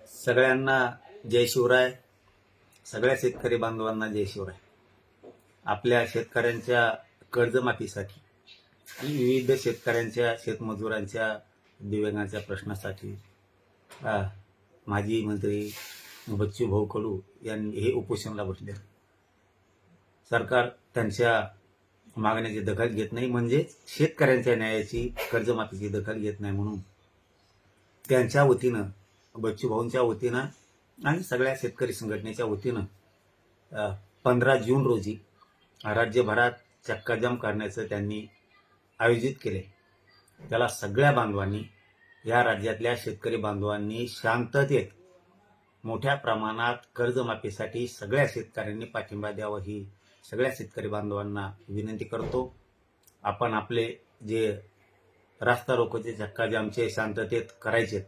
सगळ्यांना जय शिवराय. सगळ्या शेतकरी बांधवांना जय शिवराय. आपल्या शेतकऱ्यांच्या कर्जमाफीसाठी आणि विविध शेतकऱ्यांच्या शेतमजुरांच्या दिव्यांगांच्या प्रश्नासाठी माजी मंत्री बच्चूभाऊ कडू यांनी हे उपोषणाला बसले. सरकार त्यांच्या मागण्याची दखल घेत नाही, म्हणजे शेतकऱ्यांच्या न्यायाची कर्जमाफीची दखल घेत नाही, म्हणून त्यांच्या वतीनं बच्चूभाऊंच्या वतीनं आणि सगळ्या शेतकरी संघटनेच्या वतीनं 15 जून रोजी राज्यभरात चक्काजाम करण्याचं त्यांनी आयोजित केले. त्याला सगळ्या बांधवांनी, या राज्यातल्या शेतकरी बांधवांनी शांततेत मोठ्या प्रमाणात कर्जमाफीसाठी सगळ्या शेतकऱ्यांनी पाठिंबा द्यावा, ही सगळ्या शेतकरी बांधवांना विनंती करतो. आपण आपले जे रास्ता रोकोचे चक्काजामचे शांततेत करायचे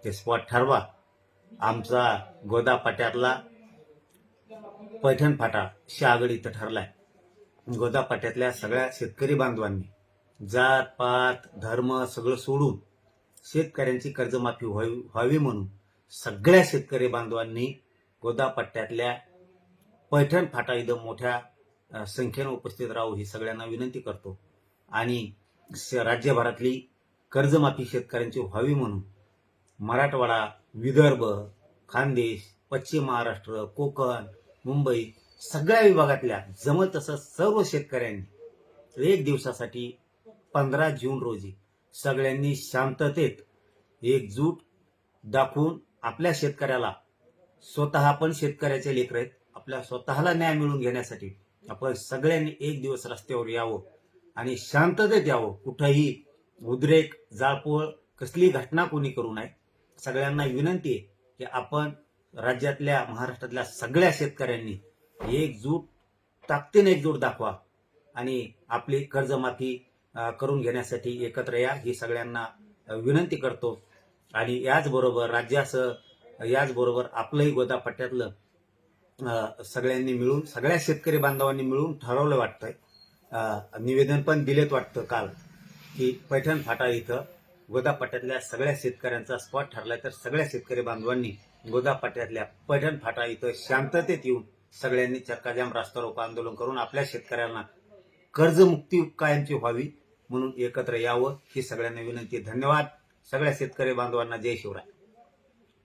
ते स्पॉट ठरवा. आमचा गोदा पाट्यातला पैठण फाटा शहागड इथं ठरलाय. गोदा पाट्यातल्या सगळ्या शेतकरी बांधवांनी जात पात धर्म सगळं सोडून शेतकऱ्यांची कर्जमाफी व्हावी म्हणून सगळ्या शेतकरी बांधवांनी गोदा पट्ट्यातल्या पैठण फाटा इथं मोठ्या संख्येनं उपस्थित राहू, ही सगळ्यांना विनंती करतो. आणि राज्यभरातली कर्जमाफी शेतकऱ्यांची व्हावी म्हणून मराठवाडा, विदर्भ, खानदेश, पश्चिम महाराष्ट्र, कोकण, मुंबई सगळ्या विभागातल्या जमल तसं सर्व शेतकऱ्यांनी एक दिवसासाठी 15 जून रोजी सगळ्यांनी शांततेत एकजूट दाखवून आपल्या शेतकऱ्याला, स्वतः आपण शेतकऱ्याचे लेकर आहेत, आपल्या स्वतःला न्याय मिळवून घेण्यासाठी आपण सगळ्यांनी एक दिवस रस्त्यावर यावं आणि शांततेत यावं. कुठंही उद्रेक, जाळपोळ कसली घटना कोणी करू नये. सगळ्यांना विनंती आहे की आपण राज्यातल्या, महाराष्ट्रातल्या सगळ्या शेतकऱ्यांनी एकजूट, ताकदीने एकजूट दाखवा आणि आपली कर्जमाफी करून घेण्यासाठी एकत्र या, ही सगळ्यांना विनंती करतो. आणि याचबरोबर याचबरोबर आपलंही गोदा पट्ट्यातलं सगळ्यांनी मिळून, सगळ्या शेतकरी बांधवांनी मिळून ठरवलं वाटतंय, निवेदन पण दिलेत वाटतं काल, की पैठण फाटा इथं गोदा पट्ट्यातल्या सगळ्या शेतकऱ्यांचा स्पॉट ठरलाय. तर सगळ्या शेतकरी बांधवांनी गोदा पट्ट्यातल्या पैठण फाटा इथं शांततेत येऊन सगळ्यांनी चक्काजाम, रास्ता रोको आंदोलन करून आपल्या शेतकऱ्यांना कर्जमुक्ती कायमची व्हावी म्हणून एकत्र यावं, ही सगळ्यांना विनंती. धन्यवाद. सगळ्या शेतकरी बांधवांना जय शिवराय.